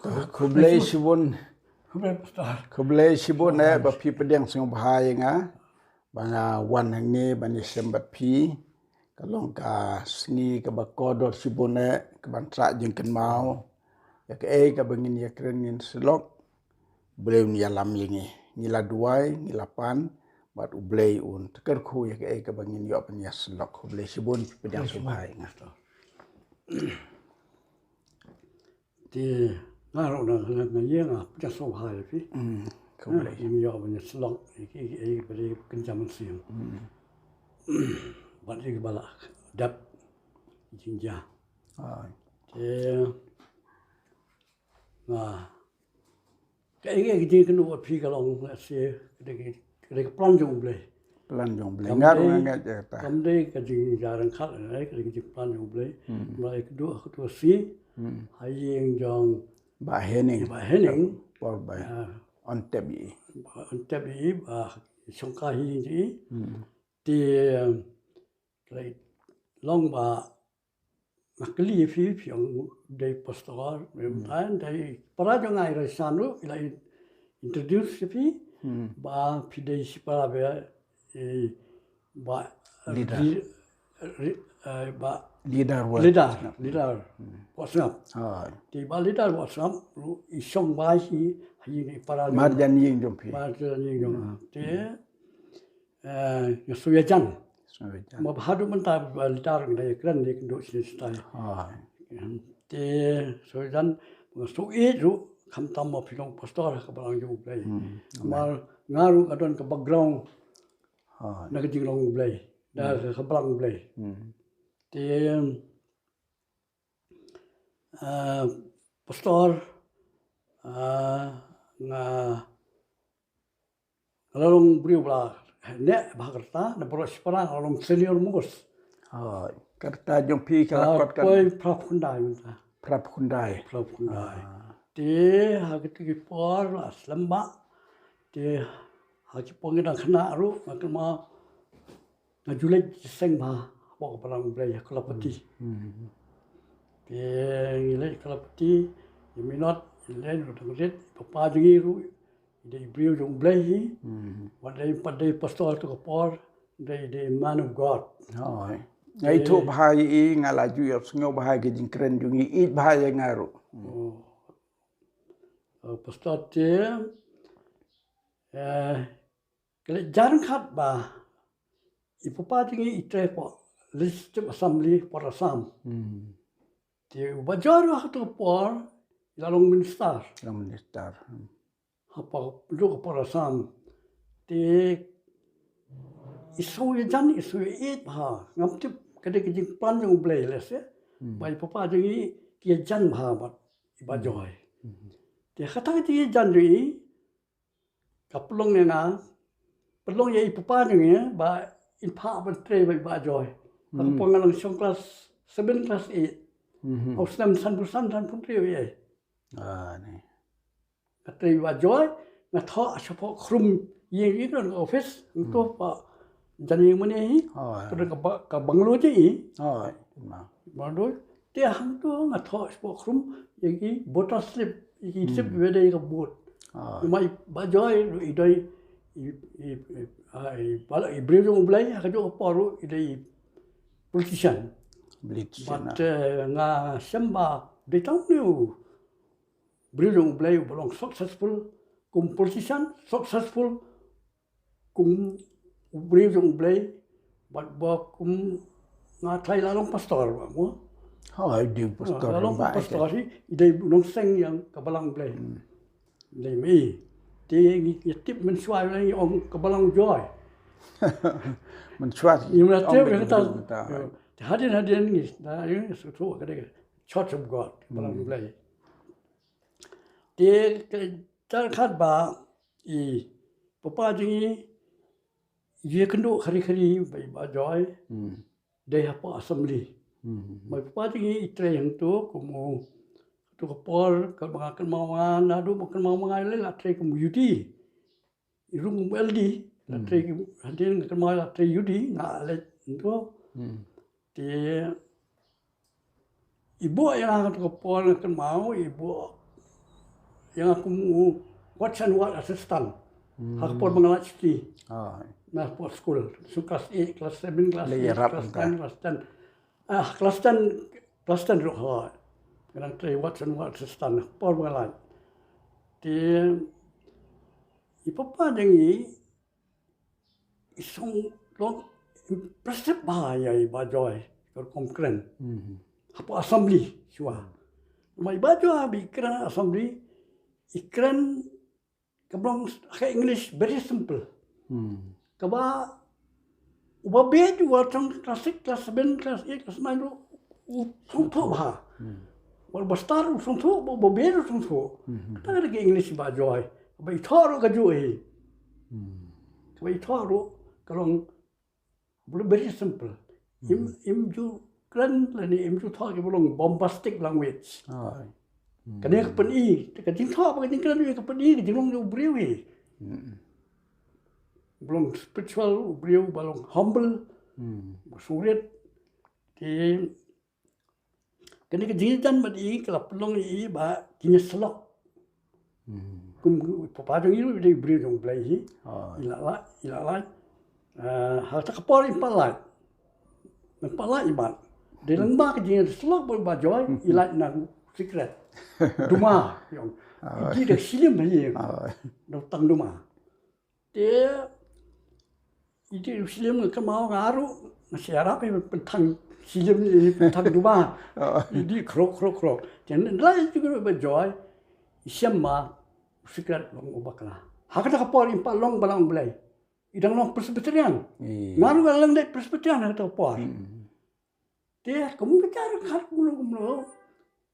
Kublai Shibun Pastor. Kublai Shibun bapi pedang sing bahaya nga banga wan hangi bani sembat pi kalong ka sni ka bakodor Shibun ka bantra jeng ken mau ya ka ka bangin ya krenin selok bleu ni alam yengi ngila duai ngila pan bat ublei un teker khu ya ka bangin yo pan ya selok Kublai Shibun pedang sing bahaya nga Di ngaro na yenga pedang sing bahaya pi. Kublai Ini ya punya selok iki beri kencaman siang. Bat iki bala dap jinja. Te nah cái kenu pi kalong se cái plan jong blai. Plan jong blai ngaru nga ta. Kamde ka jing jarang khat cái plan jong blai. Mai kedua si hayeng jong ba hening por ba on tabi song ka hi ji ti cái long ba nakli fi phiang dei pastor and dei para jong ai ra sanu ilai introduce fi ba fi dei para be ba leader WhatsApp ti ba leader WhatsApp ru isong ba hi ni para marjan ying jom pi marjan ying jom ti yo suya jan ma bahadu menta ba leader ngai kran ni ndo si stai ti suya jan so e ru kham tam ma philong pastor ka ba jong play ma ngaru adon ka background na ka jing long play da ka blang play ti pastor nga lalong beriu bla ne bhagarta na boros para lalong senior mus kerta jom pi kala kot kan koi prap khundai ti ha ki por aslamba ti ha ki pongi na khna ru ma na julai seng ba bok palang blai kalapati ti ngile kalapati minot len ru tangret papa jingi ru dei brio jong blai hi what dei pastor to por dei man of god ngai thu bahai I ngala ju yo sngo bahai ge jing kren ju ngi I bahai ngaru pastor te kale jan khat ba ipapa jingi itre po list assembly por asam ti bajar ha to por lalong minister apa lu por asam ti isu jan isu it ha ngam ti kade ki plan jong blai le se bai papa jingi ki jan bha ba ba joy ti khata ti jan ri kaplong na pelong ye papa jingi ba in pa ban tre ba joy aku pengalang song kelas 7 kelas 8 au stem san pun tre ye ni tre ba joy na tho asapo khrum ye ni no office to pa jani mane hi to ka banglo ji ma do te hang to na tho asapo khrum ye ki bota slip ki slip we de ka bot mai ba joy I doi bala ibreu jong blai ka jo paru idei politician but nga samba de tang new breu jong blai belong successful kum politician successful kum breu jong blai but ba kum nga thai la long pastor ba mo di pastor long pastor hi idei nong seng yang ka balang blai dei mi ti ngi tip men swai lai ong ka balang joy men swat you na te ta hadin ni da you so ka de church of god balang blai ti tar khat ba I papa jingi ye kendo khari bai ba joy de ha pa assembly mai papa jingi itre yang tu kumu tu ko por ka ba kan mawan na du kan mawan le la tre kum yudi irung LD la tre hadin kan ma la tre yudi na le tu ti ibu yang tu ko por kan mau ibu yang aku mau watch and what assistant. Aku pun mengalat city. Oh. Nah, buat school. So, kelas 8, kelas 7, kelas 8, Layarap kelas entah. 10, kelas 10. Kelas 10 dulu hal. Kadang try watch and what assistant. Pun mengalat. Dia, ipapa dengi, isong long impressive bahaya bajoy. Kalau konkren. Apa assembly, siapa? Mai bajoy ikran assembly, ikran kabang ke English very simple. Kaba uba bed watang kelas 6, kelas 7, kelas 8, kelas 9 song tu bah. Wal bastar song tu uba bed song tu. Kita ada ke English ba joy. Ba itharo ka joy. Ba itharo kalong very simple. Im ju kran lani im ju thak bolong bombastic language. Oh. Kadang ka pani, kadang thak ba kadang kran ka pani, kadang long jo brewi. Belum spiritual, beliau belum humble, sulit. Di kena kejitan badi kalau pelong ini bah kini selok. Kum papajong itu dia beliau jong belai. Ilalai. Hal tak kapal impalai. Impalai iman. Di lembah kejitan selok berbajoi ilat nang secret. Duma yang. Jadi dah silim lagi. Datang duma. Dia itu silim ke mau ngaruh masih Arab pentang silim ni pentang duma ini krok dan lain juga berjoy siapa secret long ubaklah hak tak kapal impal long balang belai idang long presbyterian ngaruh balang dek presbyterian atau apa dia kamu bicara kat mulu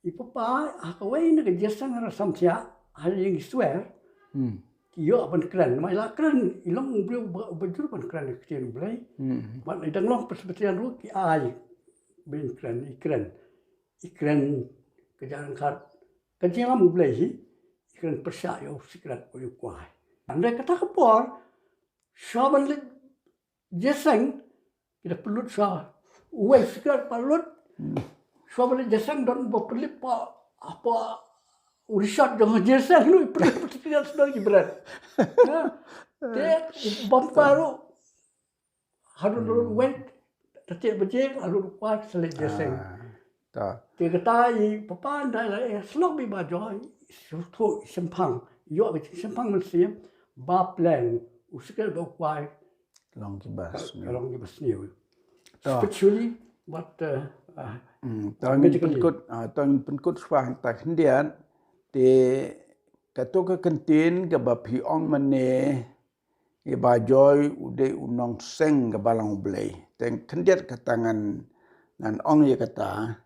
ipapa akawai nak jasang rasam sia hal yang swear iyo ban kran mai la kran ilong beliau bajur ban kran kecil belai ban idang long persebetian ru ki ai ben ikran kejalan kat kecil lam belai ikran persya yo sikrat yo kuai andai kata kapor shaban le jesang kita pelut sha uai sikrat pelut shaban le jesang don bo pelit pa apa urisat dengan jasa lu pertikian sedang berat. Dia bamparu harus dulu wait, tapi bejek harus kuat selit jasa. Dia kata papa anda selok bi bajoy, suatu sempang, yo sempang mesti baplang, usikal bakwai Long kibas. ni. Especially what Tang penkut swah tak hendian di katoka kentin ke bapi ong mane e bajoy ude unong seng ke balang ublei teng kendiat katangan ngan ong ye kata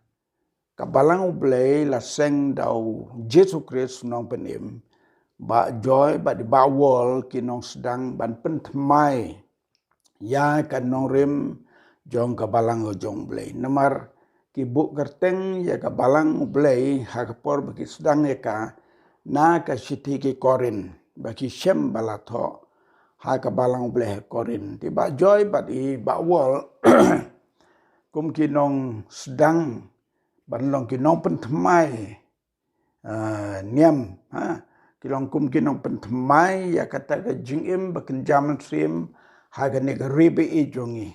ka balang ublei la seng dau Jesu Kristus nong penim ba joy ba di bawol kinong sedang ban pentmai ya kan nong rim jong ka balang jong blei namar ki buk kerteng ya ka balang ublei ha ka por bagi sedang ya ka na ka siti ki korin bagi shem balatho ha ka balang ublei korin ti ba joy ba di ba wol kum ki nong sedang ban long ki nong pen thmai niam ha ki long kum ki nong pen thmai ya kata ka jingim bakin jaman sim ha ka ne ka ribe e jongi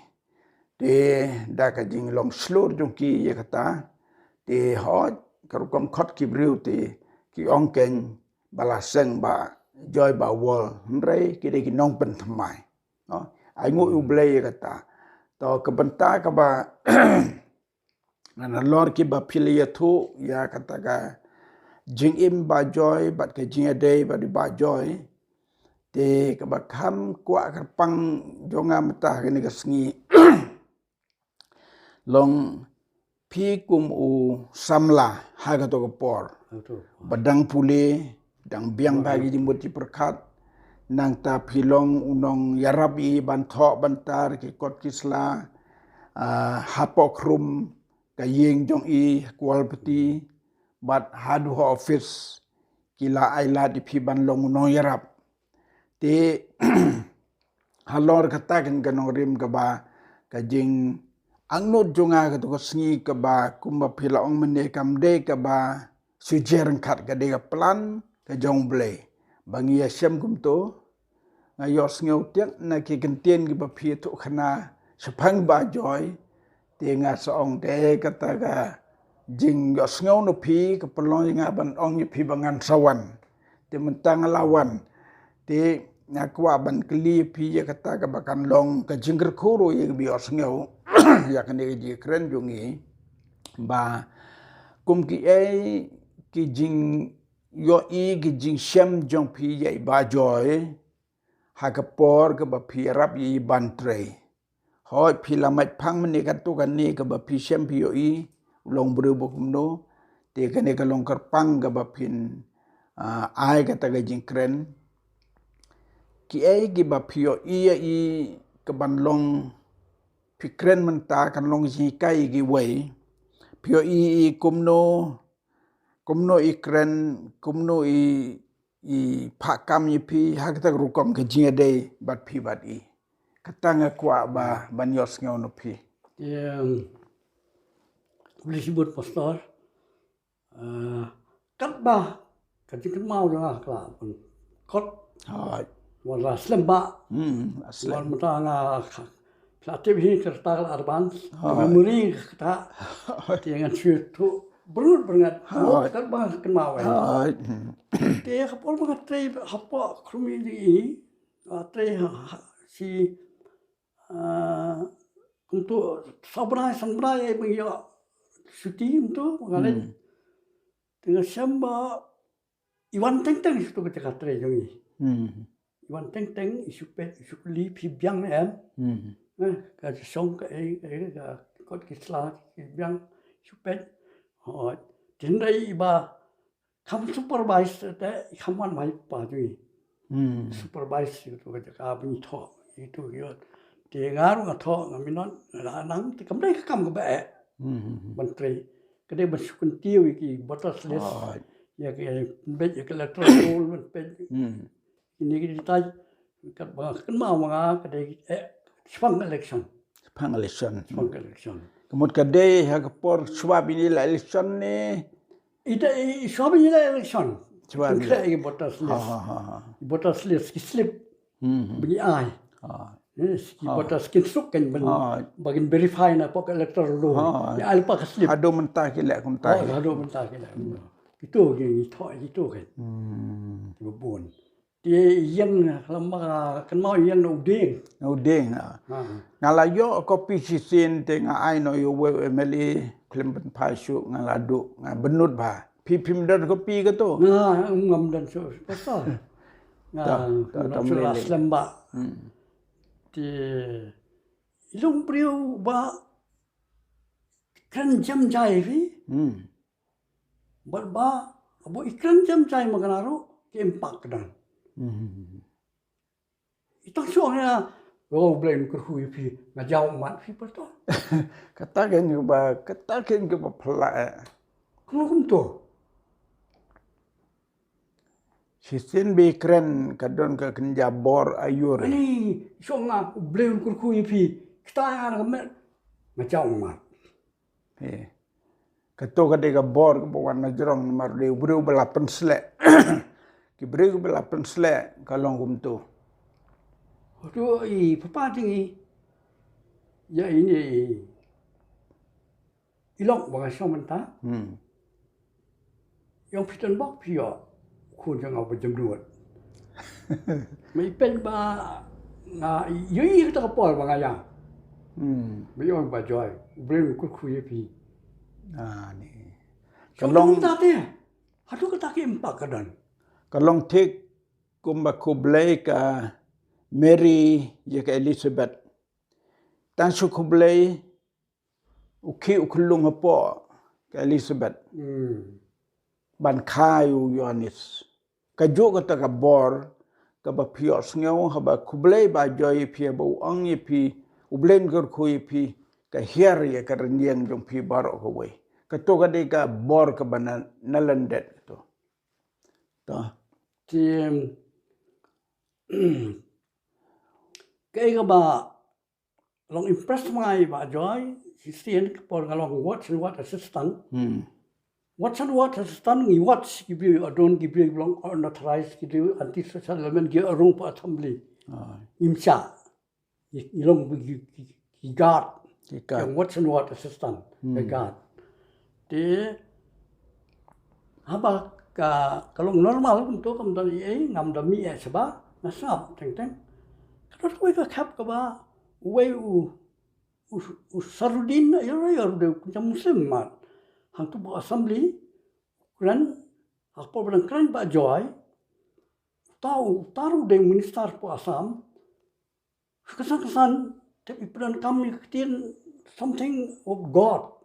de da ka jing long slur jong ki ya kata de hot karukom khot ki briu te ki ongken balaseng ba joy ba wol mrei ki de ki nong pen thmai no ai ngu ublei ya kata to ke benta ka ba na lor ki ba pilia thu ya kata ka jing im ba joy bat ke jing ade ba di ba joy te ka ba kham kwa karpang jonga mata ni ka sngi long pi kum u samla haga to por badang pule dang biang bagi jimut ti perkat nang ta pilong unong yarabi ban tho bantar ki kot kisla hapokrum ka yeng jong i kwal peti bat hadu office kila aila di pi ban long unong yarab te halor kata kan kanong rim ka ba ka jing ang not jonga ka to sngi ka ba kumba pila ong mene kam de ka ba sujer kat ka de plan ka jong ble bangi ya syam kum to ngayos ngeu tiak na ki kentien ki ba phi tu khana sepang ba joy ti nga song te kata ka jing yos ngeu no phi ka pelong nga ban ong ni phi bangan sawan ti mentang lawan ti na kwa ban kli phi ya kata ka bakan long ka jingger khuru ye bi yos ngeu ya kan ji kren jungi ba kum ki ai ki jing yo i ki jing shem jong phi ye ba joy ha ka por ka ba phi rap yi ban tre hoi phi la mai phang mani ka tu kan ni ka ba phi shem phi yo i long bru bo kum no te ka ne ka long kar pang ka ba phin ai ka ta ga jing kren ki ai ki ba phi yo i ka ban long phi kren man ta kan long ji kai gi wei phi yo i kum no i kren kum no i pakam yi phi hak tak rukom ke jing de bat phi bat i katanga kwa ba ban yos ngeu no phi boleh sebut pastor kat ba kan jing mau dah kala pun kot wala slemba aslan wan mata nga platif hi kerta arban memori kata tiangan tu berut berengat kan ba kan mau dia kapol mga tray hapa krumili tray si untuk sabrai bagi suti untuk mengalir dengan samba Iwan Teng itu kita tray jungi Iwan Teng isu li pibiang em ka song ka kot kisla pibiang isu pet tindai iba kam supervise te kaman mai pa jui supervise itu ka ka bin tho itu yo te ngaru nga tho ngaminon la nang te kam dai kam ka ba menteri kede bersukun tiu iki botasles ya ke bet ya ke electoral men bet ini kita kat ba kan mau nga kede spang election kemud kade ha por swab ini la election ni ita swab ini la election swab ini botasles ki slip bagi ai ki botas kin suk kan bagin verify na pok electoral law ya alpa ka slip ado mentah ki la kum ta ado mentah ki la itu gi tho itu kan bubun dia yang lama kan mau yang udeng ngala yo kopi sisin te nga ai no yo we emeli klimben phasu ngala du nga benut ba pim dan kopi ka to ngam dan so pasal ta melas lamba ti ilung priu ba kan jam jai vi ba abo ikran jam jai maganaro ke empak dan itang suangnya blame kerhui pi ngajau mat pi pasal katakan ke ba phala kum to sisin be kren kadon ka kenja bor ayur ni suanga blame kerhui pi kita ang ngajau mat kato kade ka bor ka bawan na jorong mar de bru bela pensle ki bru bela pensle kalong kum tu tu papa tinggi ya ini ilok bang somenta yang piton bak pia kun jang apa jam 2 mai pen ba na yui kita kapol bang ayang mai on ba joy bring ku pi ni kalong tate hatu ka take empak kadan kalong tik kumba kublai ka Mary ya ka Elizabeth tan su kublai ukulung apo ka Elizabeth ban khayu Yohanes ka jo ka ta ka bor ka ba pios ngeu ha ba kublai ba joy phi ba ong ye phi ublen gor khoi phi ka hiar ye ka rieng jong phi bar ko we ka to ka de ka bor ka ban nalandet to ti cái ba long impress mai ba joy si sien por ngalong what assistant What and what has done ngi what give you don't give you long unauthorized give you anti-social element give a room for assembly. Imsa. Ilong guard. Yang what and what assistant. The guard. Di haba kalau normal untuk kemudian ngam demi sebab nasab teng-teng. Kalau kau kap kaba way sarudin ya de macam muslim mat. Hang tu buat assembly kan apa barang keren Pak Joy taruh de minister po Assam kesan tapi peran kami ketin something of God.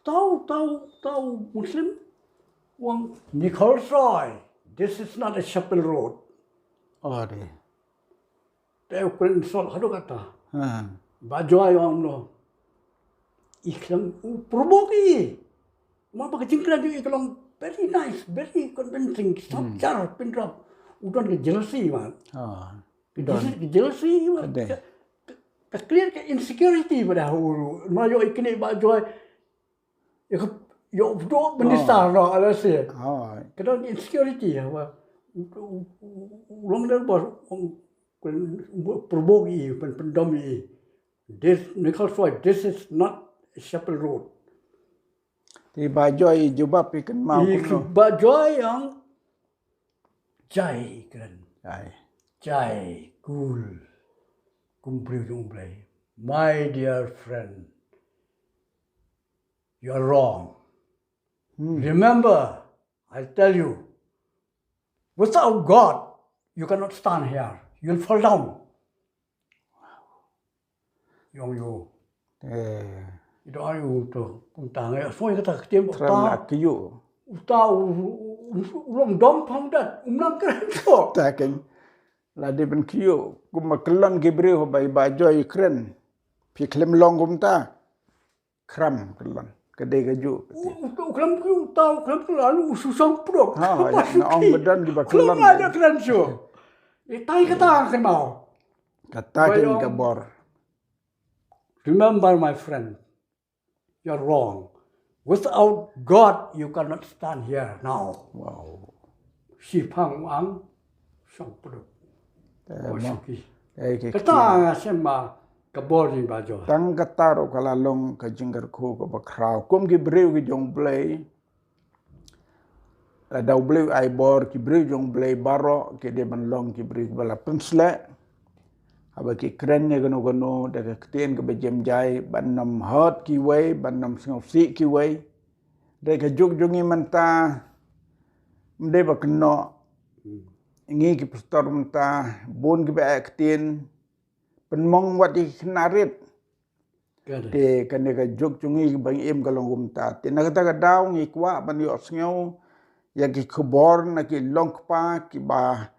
Tahu Muslim wang Nicholas Roy, this is not a Chapel Road. Oh deh. Dia ukuran sol hadu kata. Bajoy wang lo. Iklan provoki. Mau pakai cingkran juga iklan very nice, very convincing. Structure pindrap. Udah ke jealousy man. Ke jealousy man. Clear ke insecurity pada huru. Mayo ikni bajoy. Yo do minister no ala se. Kadang insecurity ya wa. Ulang dan bos provoki pendomi. This Nicholas Roy, this is not Chapel Road. Di Bajoy jubab ikan mau kuno. Bajoy yang jai kan. Jai cool. Kumplay. My dear friend, you are wrong. Remember, I tell you, without God, you cannot stand here. You'll fall down. Yung itu ayu tu puntang ya semua kata ketim Terlalu kiyu. Ulang dom pamdat umlang keren tu. Taking ladi ben kiyu. Kuma kelon gibri ho bai Bajoy keren. Pi klem long gumta. Kram kelon. Kedai kaju. Kelam kiyu tahu kelam lalu susang prok. Naong bedan di bakelon. Kelam ada keren tu. Tai kata kenal. Kata kin kabor. Remember, my friend, you're wrong. Without God, you cannot stand here now. Wow. Si pang ang sang produk. Kata Kata sema kabori bajo. Tang kataro kalalong ka jinggar ko ka bakraw. Kum gibriw ki jong blay. La daw blay ay bor ki briw jong blay baro ki de ban long ki briw bala pensle. Aba ki kren ne gano daga ketien ke bejem jai banam hot ki way banam singopsi ki way daga jog-jongi manta mde ba keno ngi ki pastor manta bon ki ba ketien penmong wat ki knarit te kane ka jog-jongi bang em kalong gumta te nakata ka daw ngi kwa ban yo sngew ya ki khobor na ki longpa ki ba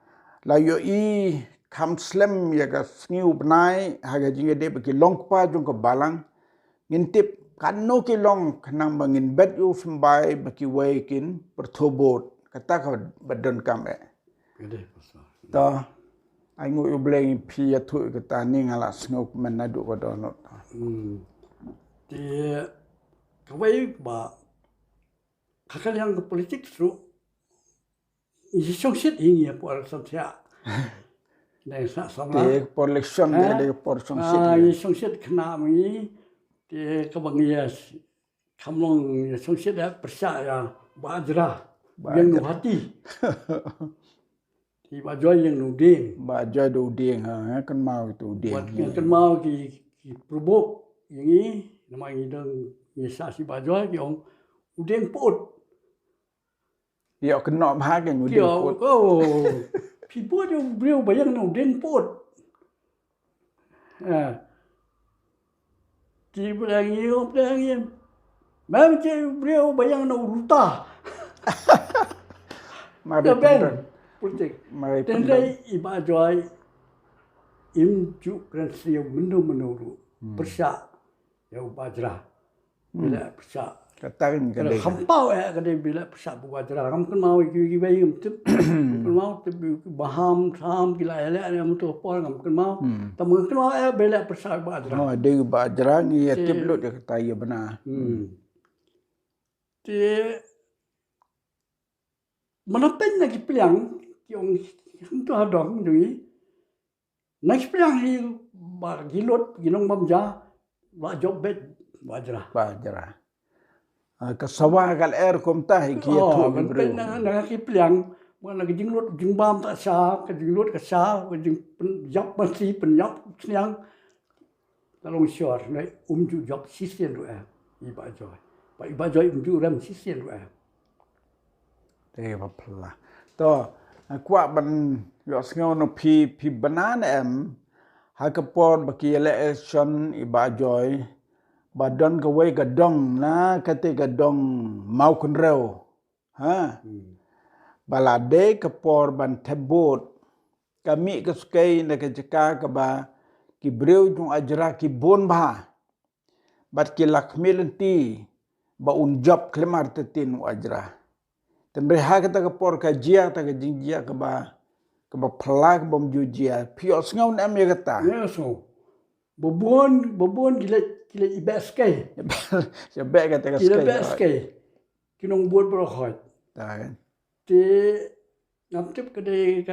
la yo i kam slem ya ka sniu bnai haga jinge de ki long pa jung ko balang ngintip kanno ki long kanang bangin bet yu sembai baki waikin perthobot kata ka badon kame ta ai ngu yu bleng pi ya thu kata ni ngala snuk menadu ko donot di kawai ba kakal yang politik su isi songsit ini ya por samsia Neng sak sama. Di election de por songsit. Yi songsit kena mi di kebangian kamlong songsit ya persa ya bajra yang nu hati. Di bajoy yang nu ding. Bajoy do ding ha kan mau itu ding. Yang kan mau ki probok yang ni nama ini dong ni si bajoy ki ong udeng pot. Dia kena mah kan udeng pot. Oh. People dia beliau bayang nang den pot. Di belangi. Memang beliau bayang nang ruta. Mari ben politik. Mari dan dai iba joy im ju kran siu menu persa ya bajra. Bila persa katakan kalau hampau kadai bila persa bajra kam kan mau gi bayi tip kan mau tip baham sam kila ele am tu por kam kan mau tamu kan mau bila persa bajra oh de bajra ni ya tip lut ya kata ya benar Dia menapen lagi piliang yang untuk hadong ni. Next piliang ni bagi lot ginong mamja ba job bet bajra. Bajra. Kasawa kal kom tah ki Oh, tu menapen na ki piliang mana ke jing lot jing bam tak sa ke jing lot ke sa ke jing job mesti penyap siang kalau syar na ju job sisian tu iba joy. Ba iba joy ju ram sisian tu Te ba pla. To kwa ban yo sngo no pi banan ha ka por ba ki election iba joy ba don ka we ka dong na ka te ka dong mau kun reu ha balade ka por ban tebot kami ka skai na ka jaka ka ba ki breu jung ajra ki bon ba bat ki lakmelenti ba un job klemar te tin ajra tembe ha ka ta ka por ka jia ta ka jingjia ka ba plak bom ju jia pios ngau am ya kata ya so bobon gila ibaskai ya be ka ta ka gila skai ibaskai kinong buat bro khoi ta kan te ngam tip kade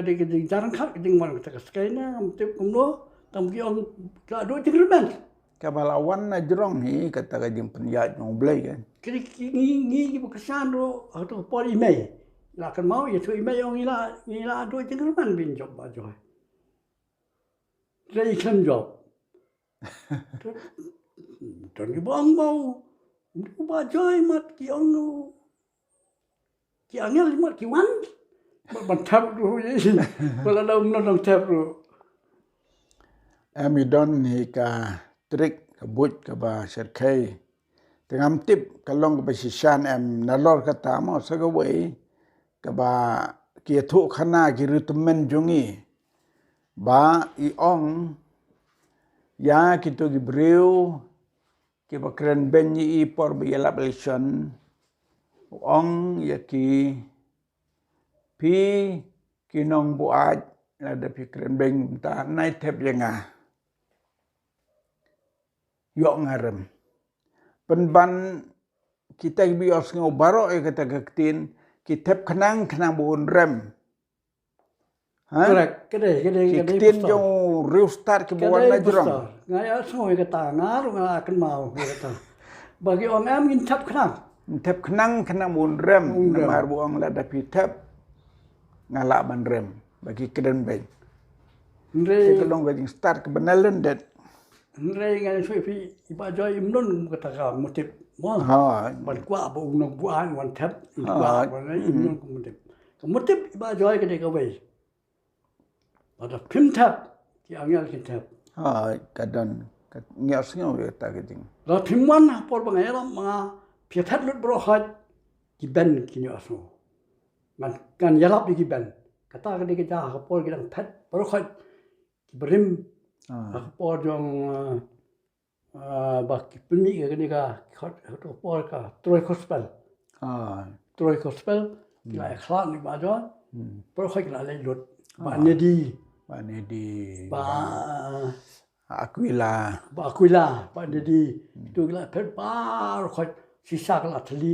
jarang khat ke jing man ta skai na ngam tip kumno tam ki ong ka do jing rumen ka balawan na jrong hi ka ta ka jing penyat ngong blai kan kini ngi bukasan ro atau por email la kan mau ya tu email ong ila do jing rumen bin job ba joy Ray kan job Tuan ni bang mau ba joy mat ki ong ki angel mat ki wan ban tap ru ye wala dong tap ru amidon hi ka trik ka but ka ba serkai tengam tip kalong ka ba sishan nalor ka tamo sa ka wei ka ba ki thu khana ki rutumen jungi ba I ong ya ki to ki breu ki ba kren ben I por bi la election ong ya ki pi kinong buat la da pi kren ben ta nai tep yanga yo ngarem penban kita bios ngau baro kata kaktin kitep kenang buun rem correct kede kitin jong restart ke buan na jrong ngaya soi kata ngaru akan mau kata bagi om am ngin tap kenang buun rem namar buang la da pi tep ngala ban rem bagi keden ben Ndre kalau ngajing start ke benalen det ngai soi pi iba joy imnon kata ka mutip mo ha ban kwa bo no buan wan tap kwa ban imnon mutip iba joy kede ka wei ada pim tap ki angel ki tap ha kadon ngios ngau ta ke jing la pim wan por bang era ma pi that lut bro khat ki ben ki ni aso man kan yarap ki ben kata kede ke ja ka por ki dang that bro khat ki brim por jong bak pemi ke ni ka khat to por ka troi gospel troi gospel la khlan ni ba jo por khat la le lut ba ne di ba Aquila ba ne di tu la phet ba khat sisa ka thli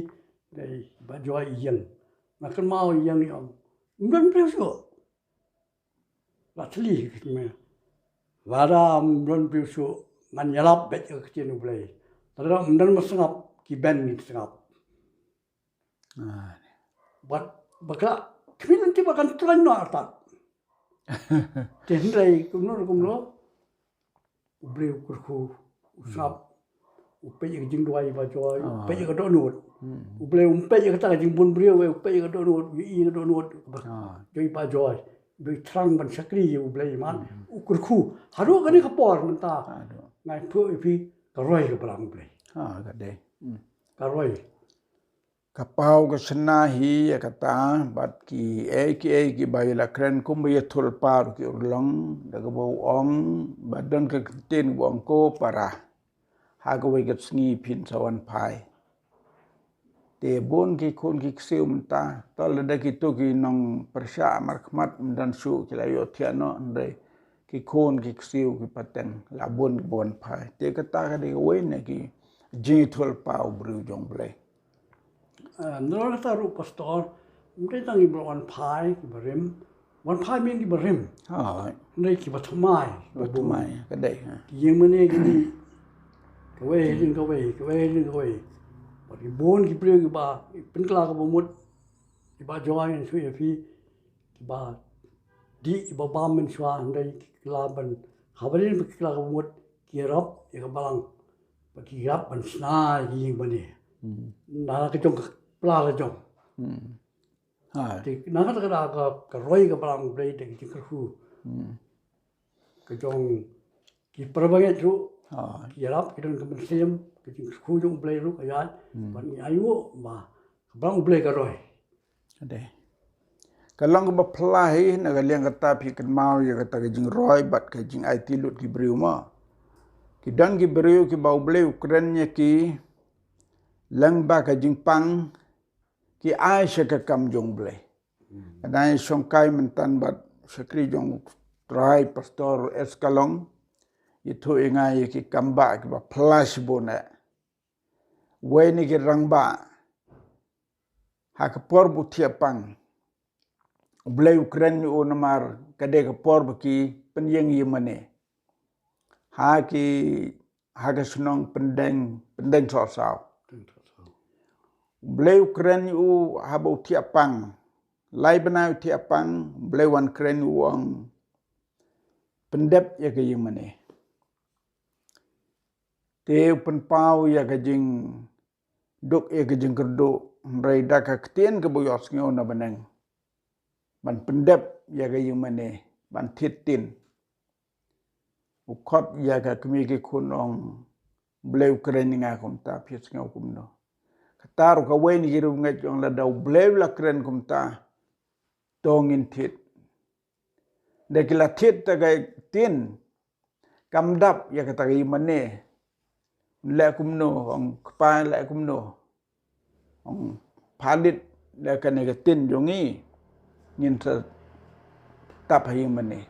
dei ba jo yen ma kan mau yen ni om ngan preso la thli me Varam don pisu man yalap bet ke tinu play. Tadra mdan masangap ki ben ni sangap. But bakla kmin ti bakan tlan no atat. Tendrai kumno ubre kurku usap upe ye jing doi ba joy upe ye do nut. Ubre umpe ye kata jing bun brio we upe ye do nut ye do nut. Joy ba joy. Doi trang ban sakri ye uble man ukurku haru gani kapor menta ngai phu pi karoi ke balang uble ka de karoi kapau ke sena hi kata bat ki bai la kren kum ye thul par ki urlong daga bo ong badan ke tin wong ko para ha go we get sngi pin sawan pai te bon ki khon ki ksiu mta tol da ki to ki nong persha markhmat dan su ki la yo thiano ndai ki khon ki ksiu ki pateng la bon pai te ka ta ka de we ne ki ji thul pau bru jong ble nol taruh pastor mereka tangi wan pai ki barim wan pai min ki barim อ๋อ nei ki batamai ว่าทำไมก็ได้ฮะ yang mana gini kawai ring kawai bagi bon ki priyo ki ba penkla ka bomut ki ba join su ya fi ki ba di ki ba bam men shwa ndai ki la ban habarin ki la ka bomut ki rap ya ka balang ba ki rap ban sna ki yang bani na ka jong pla ka jong อ๋อ thì nó có cái roi cái balang đây để cái cái khu cái trong cái perbagai tu อ๋อ cái lap cái trong cái museum cái khu trong play lu cái jalan ban ayu mà balang play cái roi ก็ได้ก็ลองก็บพลายนะก็เลี้ยงกตาพี่กันเมาอย่าก็ตาก็จิงร้อยบัดก็จิงไอติลุดกิบริวมากิดันกิบริวกิบาวเบลอุกรันเนี่ยกิลังบาก็จิงปังกิไอเชก็กำจงเบลก็ได้ชงไกมันตันบัดสกรีจงทรายพาสตอร์เอสกาลองยิทุเองไงกิกำบากิบพลาชโบนะเวนี่กิรังบาหากปอร์บุตรีปังเบลอุกรันนี่โอนมาร์ก็ได้กับปอร์บุกีเป็นยังยี่มันเนี่ยหากสนองเป็นแดงสอสาวเบลอุกรันนี่อูหาบุตรีปังไล่บรรณาอุตรีปังเบลวันอุกรันนี่วงเป็นเด็บยังยี่มันเนี่ยเที่ยวเป็นเป้ายังจิงดุกยังจิงกระดูไรดักเตียนกับบุยอสเงาหน้าบันนังมันเป็นเด็บยังยี่มันเนี่ยมันทิดตินอุคอดยังก็มีกี่คนองเบลอุกรันนี่ไงคุมตาพิษเงาคุมโนตารุกเวนี่รูปเงจงละดาวเบลลักรันคุมตาตองอินทิดเด็กละทิดตะไกตินกำดับยังก็ตะไกมันเนี่ยและคุมโนของปลายและคุมโนของผลิตและกันในกตินอย่างนี้ยินจะตับให้มันเนี่ย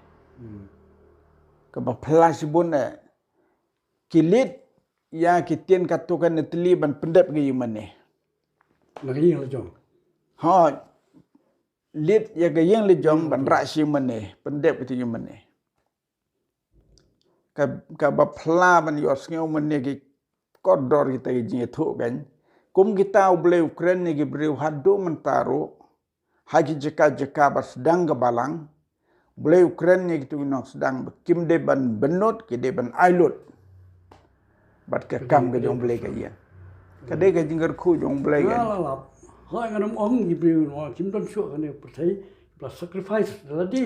ก็บอกพลาสบุนเนี่ยกิลิตยากิเตียนกัตุกันในทลีบันเป็นเด็บกี่มันเนี่ย lagi yang lejong ฮะลิตยาก็ยังลิจงบันรัชมันเนี่ยเป็นเด็บกี่มันเนี่ยก็บอกพลาบันยอสเงี้ยมันเนี่ยกี่ก็ดอร์kita jinge thu kan kum kita uble Ukraine ni gibriu hadu mentaro haji jeka bas sedang ke balang uble Ukraine ni gitu nok sedang kim de ban benut ki de ban ailut bat ke kam ke jong ble ke yen ka de ke jingger khu jong ble ke lah lah hai kan ông gibriu no kim don shu kan ne percaya plus sacrifice tadi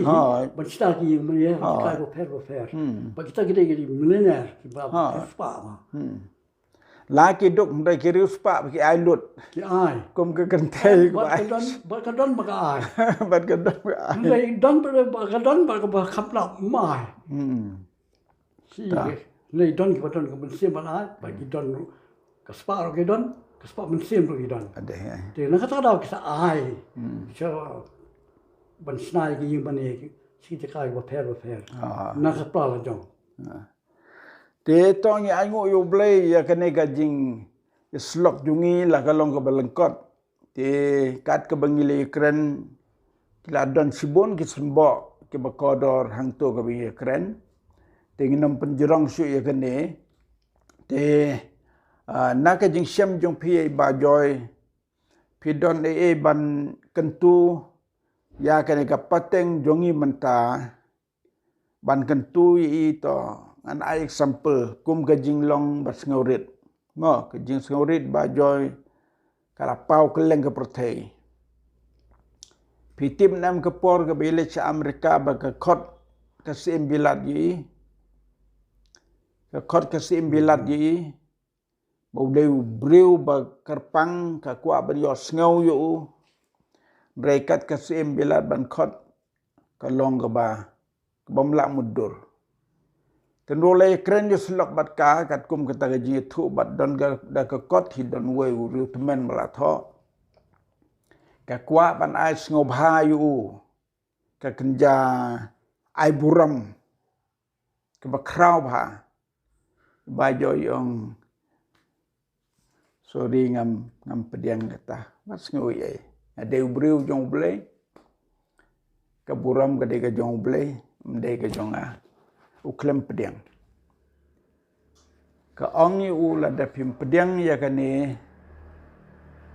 ban kita ki yang mana kita go fair ba kita gede millionaire ki ba pa ma laki duk mendai kiri uspak bagi ailut ki ai kum ke kentai ku ai bat kadon ba ai bat ke duk aiเลยดอนไปกันดอนไปกับขับหลับไม่สิเลยดอนกับดอนกับมันเสียมันอะไรไปกินดอนกับสปาเรากินดอนกับสปามันเสียมเรากินดอน ada ya เดี๋ยวนั้นก็ต้องเรากินอายเชื่อบันสไนกินบันเองสิ่งที่กลายว่าแพ้นั่นก็ปลาละจง te tong ya angu yo blay ya kane ka jing slok jungi la ka long ka balengkot te kat ka bangile kren la don sibon ki sunbo ki bakodor hang to ka bi kren te nginam penjerong su ya kane te na ka jing syam jong pi ba joy pi don ban kentu ya kane ka pateng jongi menta ban kentu i to an ai example kum ka jinglong bas ngaurit mo ka jing ngaurit ba joy kala pau keleng ka protei pitim nam ka por ka bele cha amerika ba ka khot ka sim bilat yi ka khot ka sim bilat yi bo deu breu ba karpang ka kwa ba yo ngau yo rekat ka sim bilat ban khot ka long ka ba bom la mudur tenole kren yo slok bat ka kat kum kata gaji thu bat don ga da ka kot hi don we ru temen mala tho ka kwa ban ai sngo bha yu ka kenja ai buram ka ba kraw bha ba jo yong sorry ngam pediang kata mas ngoi ai ade ubriu jong blei ka buram ka de ka jong blei mde ka jong a uklem pediang ka ongi u la da pim pediang ya ka ni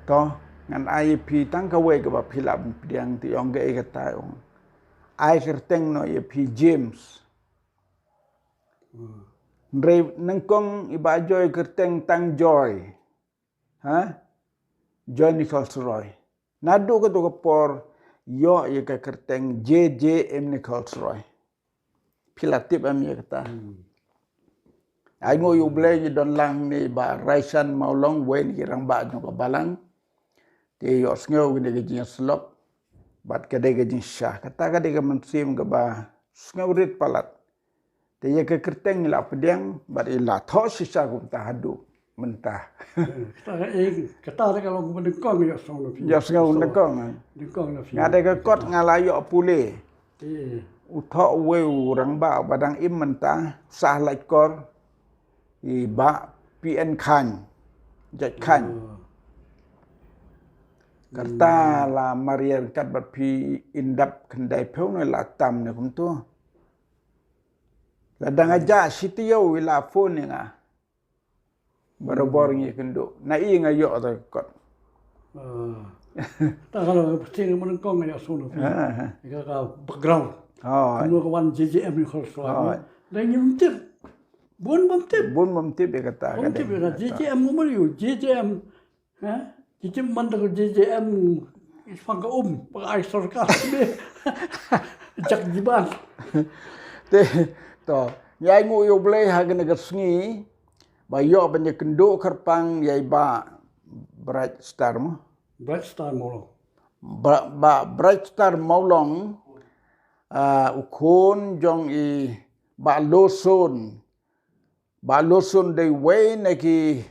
to ngan ai pi tang ka we ka ba philap pediang ti ong ge ka ta ong ai kerteng no ye pi James Ndrei nengkong iba joy kerteng tang joy ha Joy Nichols Roy nadu ka to ka por yo ye ka kerteng JJM Nichols Roy pilatip am ye kata ai ngo yu ble ye don lang ni ba raisan maulong wen ki rang ba no ka balang te yo sngo ni ge jin slop bat ka de ge jin sha kata ka de ka mansim ka ba sngo rit palat te ye ka kerteng la pediang bat ila tho sisa ku ta hadu mentah kata kalau mendengkong ya song no ya sngo ndekong dengkong no ngade ka kot ngalayo pule utho we rang ba badang im mentah sah lai kor i ba PN khan jat khan kata la marian kat bat pi indap kendai peu no la tam ne kum tu la dang aja sitio ila phone nga barobor ngi kendo na i nga yo ta kot tak kalau sing mendengkong ya song no ka background oh kuno kawan JJM ni khol soal dan nyumtip bun bumtip dia kata Mungkin bila JJM umur you JJM, JJM mana tu JJM isfang ke pakai sorkas ni, jak jiban. te to yai ngu yo ble ha gena gasngi ba yo banya kendo kerpang yai ba bright star mo Bright star molo. ba bright star maulong ukon jong i ba loson dei we na ki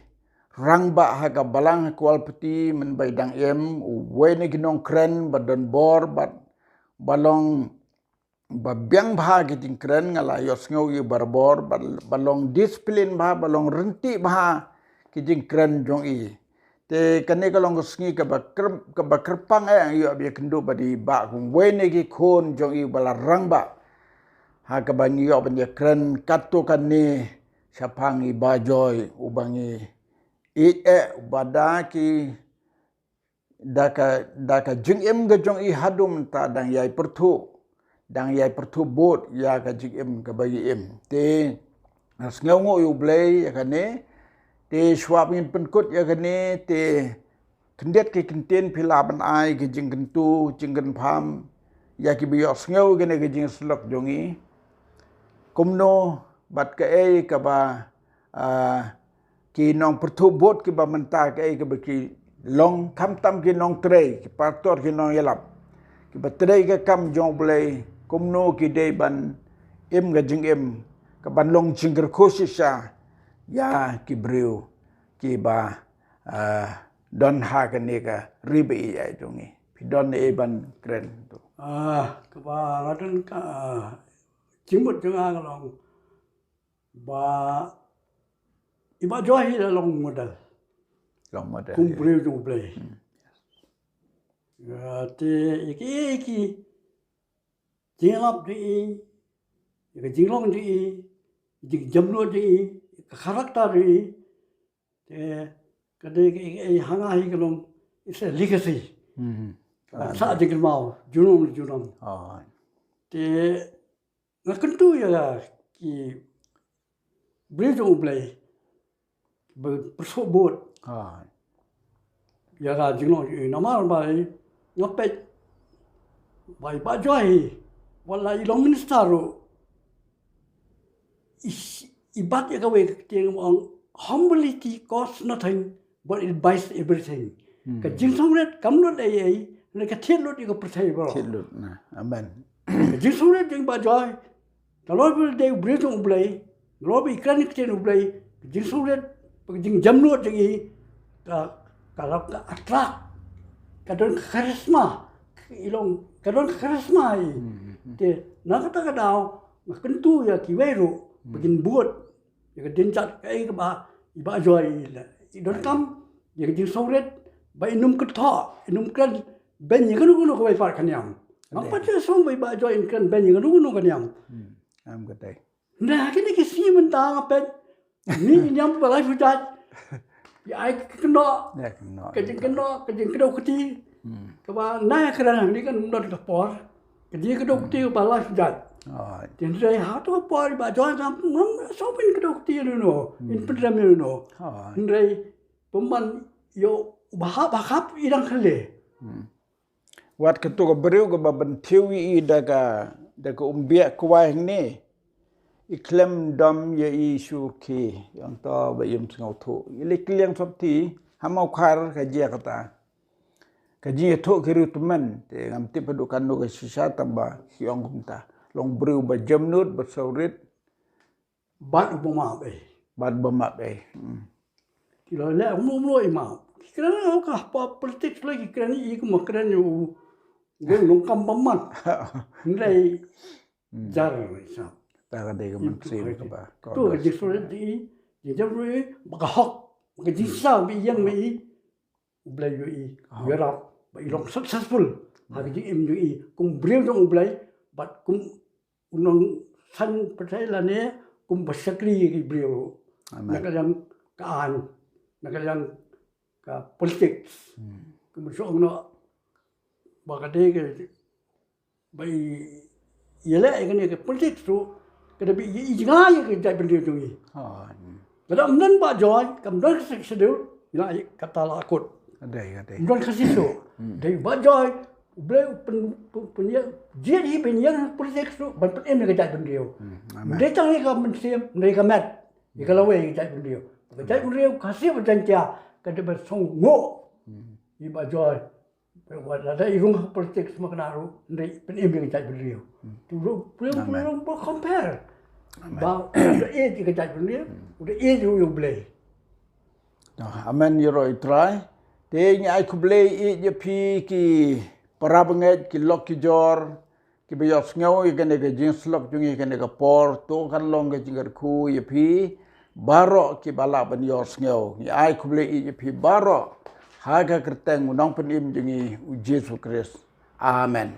rang ba ha ka balang kwal peti men bai dang em we na ki nong kren ba don bor ba balong ba biang bha ki ting kren ngala yos ngau yu barbor balong discipline bha balong renti bha ki ting kren jong i te kane ka long sngi ka ba kerpang ai yu abi kendo ba di ba kum we na ki khon jong i bala rang ba ha ka ba ngi yo ban ye kren katto kan ni Sapangi bajoy ubangi badaki daka jingem ga jong i hadum ta dang yai pertu bot ya ka jingem ka bayi em te asngau ngo yu blay ya kane te swap in penkut ya kane te kendet ke kenten pilaban ai ke jinggen tu jinggen pham ya ki biyo asngau gene ke jing slok jongi kumno bat ka ka ba ki nong pertu bot ki ba menta ka ka ba ki long tham tam ki nong trei ki partor ki nong yalap ki ba trei ka kam jong blai kumno ki dei ban em ga jing em ka ban long jingger khosisa ya ki breu ki ba don ha ka ne ka ribe ya jongi pi don e ban kren tu Ka ba ngadun ka jimut janga long ba iba johi la long modal kumbreu jong play te iki jinglap di iki jinglong di jing jamlo di karakter di te kade ai hanga hi kalong it's a legacy sa jing mau junum te ngakentu ya ki breu jong play bersobot ya ga jinglong normal bai ngapet bai ba joy wala ilong minister ibat ya gawe tiang ang humility costs nothing but it buys everything ka jingsong ret kamlot ai ne ka thelot ko percaya bro thelot na amen ka jingsong ret jing ba joy kalau de breu jong play lobi kan kiten play jingsong ret jing jamlot jing kalau atrak kadon karisma ilong kadon karisma te nakata kadao makentu ya kiwero begin buat ya dencat kai ka ba iba joy la idon kam ya jing songret ba inum ketha inum kan ben yang nu ko bai far kan yang apa tu som bai ba join kan ben yang nu kan yang am ka dai nah kini ke si mentang apa ni yang balai fujat ya ai kena ya no kejeng kena keti kaba na kerana ni kan mudot ka por kejeng kena keti balai fujat oh dan saya hatu por ba join sam so pin kena keti no in pedram no oh ndai peman yo bahap irang kale wat ka tu ka beriu ka ban thiwi I daga umbia kwai ni iklem dom ye isu ki yang to ba yum ngau thu ile kliang sop ti hamau khar ka je kata ka je thu kiru teman te ngam ti padukan no ka sisa tamba siong kumta long beriu ba jamnut ba saurit bat upama be bad bama be kilo le umum imam kerana ka apa politik lagi kerana iku makaran yo gue nongkam paman ndai jar sa ta ka de ka man sim ka ba tu ke justru di jamru baka hok baka jisa bi yang mi ublai yo I yarap ba ilong successful ha ji im yo I kum breu dong ublai bat kum unong san percaya la ne kum basakri ki breu nak yang kaan nak yang ka politik kum so no baka de ke bai yele ke ne ke politik tu ke bi ijga ye ke dai bendeu tu I oh kada amnan ba joy kam don sedul ila kata la akut dai ka dai don kasih tu dai ba joy beliau punya dia di punya politik tu ban em ke dai bendeu dai tang ni ka mensiam dai ka mat ni kalau we ke dai bendeu ke dai bendeu kasih berjanji kada bersong ngo I ba joy ada irung politik semua kena ru dai em ke dai bendeu tu beliau compare ba udah ke dai bendeu udah yo blay amen yoro try te ni ai ku blay je pi ki parabanget ki lok ki jor ki be yos ngau I gane ga jins lok jungi gane ga por to kan long ga jingar ku ye pi baro ki bala ban yos ngau ni ai ku blay je pi baro haga kerteng unang penim jungi u Yesus Kristus amen